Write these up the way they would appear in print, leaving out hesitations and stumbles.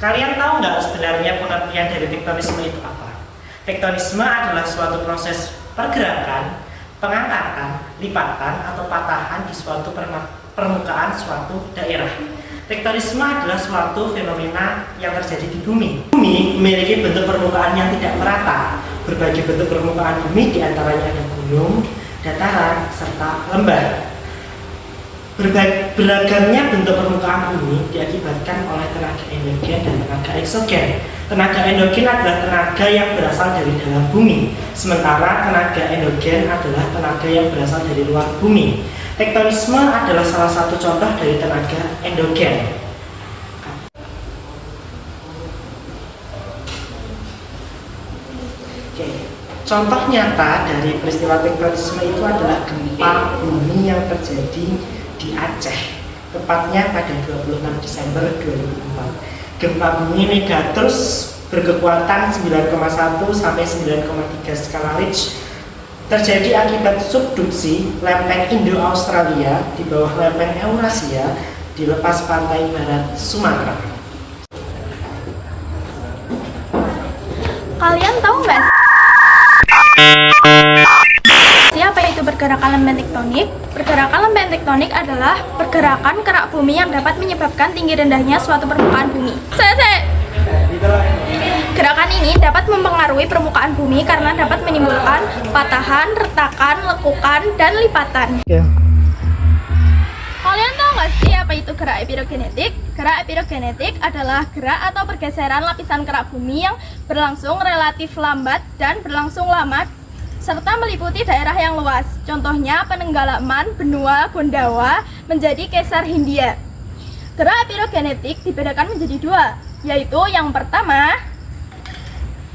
Kalian tahu nggak sebenarnya pengertian dari tektonisme itu apa? Tektonisme adalah suatu proses pergerakan, pengangkatan, lipatan, atau patahan di suatu permukaan suatu daerah. Tektonisme adalah suatu fenomena yang terjadi di bumi. Bumi memiliki bentuk permukaan yang tidak merata. Berbagai bentuk permukaan bumi diantaranya ada gunung, dataran, serta lembah. Beragamnya bentuk permukaan bumi diakibatkan oleh tenaga endogen dan tenaga eksogen. Tenaga endogen adalah tenaga yang berasal dari dalam bumi, sementara tenaga endogen adalah tenaga yang berasal dari luar bumi. Tektonisme adalah salah satu contoh dari tenaga endogen. Oke. Contoh nyata dari peristiwa tektonisme itu adalah gempa bumi yang terjadi di Aceh, tepatnya pada 26 Desember 2004. Gempa bumi Megatrus berkekuatan 9,1 sampai 9,3 skala Richter terjadi akibat subduksi lempeng Indo-Australia di bawah lempeng Eurasia di lepas pantai barat Sumatera. Kalian tahu nggak siapa itu pergerakan lempeng tektonik? Pergerakan lempeng tektonik adalah pergerakan kerak bumi yang dapat menyebabkan tinggi rendahnya suatu permukaan bumi. Gerakan ini dapat mempengaruhi permukaan bumi karena dapat menimbulkan patahan, retakan, lekukan, dan lipatan. Kalian tahu nggak sih apa itu gerak epirogenetik? Gerak epirogenetik adalah gerak atau pergeseran lapisan kerak bumi yang berlangsung relatif lambat dan berlangsung lama serta meliputi daerah yang luas. Contohnya penenggalaman benua Gondwana menjadi Kaisar Hindia. Gerak epirogenetik dibedakan menjadi dua, yaitu yang pertama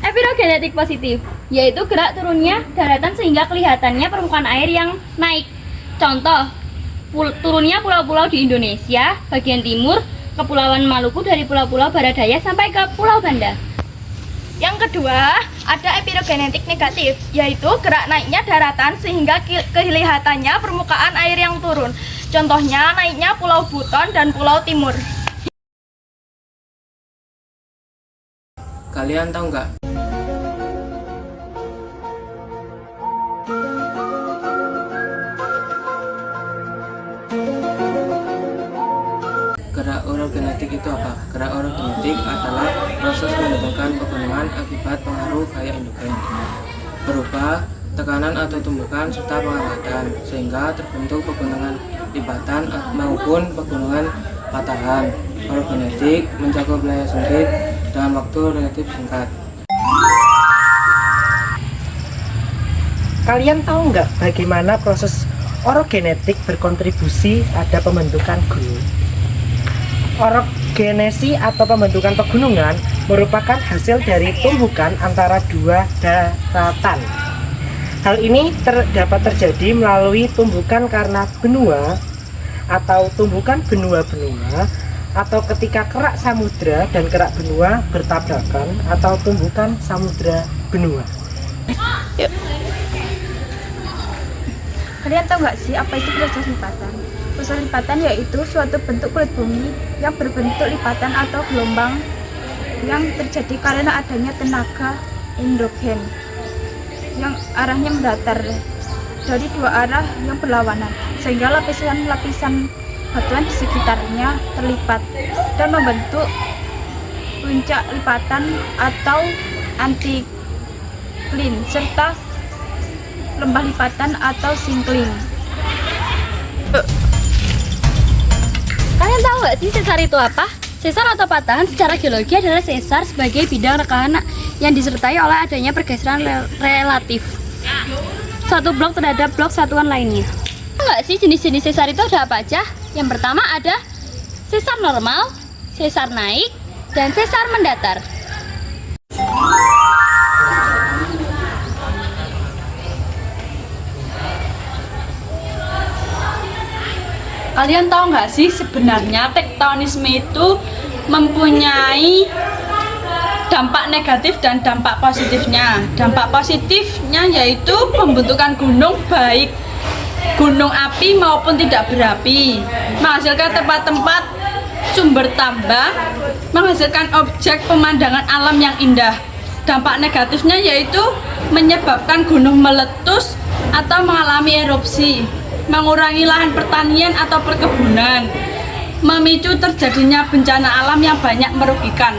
epirogenetik positif, yaitu gerak turunnya daratan sehingga kelihatannya permukaan air yang naik. Contoh, turunnya pulau-pulau di Indonesia bagian timur, Kepulauan Maluku dari pulau-pulau barat daya sampai ke Pulau Banda. Yang kedua, ada epirogenetik negatif, yaitu gerak naiknya daratan sehingga kelihatannya permukaan air yang turun. Contohnya naiknya Pulau Buton dan Pulau Timur. Kalian tahu nggak? Gerak orogenetik itu apa? Gerak orogenetik adalah proses pembentukan pegunungan akibat pengaruh gaya endogen berupa tekanan atau tumbukan serta pengangkatan sehingga terbentuk pegunungan lipatan maupun pegunungan patahan. Orogenetik mencakup wilayah sempit dalam waktu relatif singkat. Kalian tahu nggak bagaimana proses orogenetik berkontribusi pada pembentukan gunung? Orogenesi atau pembentukan pegunungan merupakan hasil dari tumbukan antara dua daratan. Hal ini dapat terjadi melalui tumbukan karena benua atau tumbukan benua-benua, atau ketika kerak samudra dan kerak benua bertabrakan, atau tumbukan samudra benua. Kalian tahu nggak sih apa itu proses lipatan? Proses lipatan yaitu suatu bentuk kulit bumi yang berbentuk lipatan atau gelombang yang terjadi karena adanya tenaga endogen yang arahnya mendatar dari dua arah yang berlawanan, sehingga lapisan-lapisan batuan di sekitarnya terlipat dan membentuk puncak lipatan atau antiklin serta lembah lipatan atau sinkling. Kalian tahu nggak sih sesar itu apa? Sesar atau patahan secara geologi adalah sesar sebagai bidang rekahan yang disertai oleh adanya pergeseran relatif satu blok terhadap blok satuan lainnya. Tahu nggak sih jenis-jenis sesar itu ada apa aja? Yang pertama ada sesar normal, sesar naik, dan sesar mendatar. Kalian tahu nggak sih sebenarnya tektonisme itu mempunyai dampak negatif dan dampak positifnya. Dampak positifnya yaitu pembentukan gunung, baik gunung api maupun tidak berapi, menghasilkan tempat-tempat sumber tambang, menghasilkan objek pemandangan alam yang indah. Dampak negatifnya yaitu menyebabkan gunung meletus atau mengalami erupsi, mengurangi lahan pertanian atau perkebunan, memicu terjadinya bencana alam yang banyak merugikan.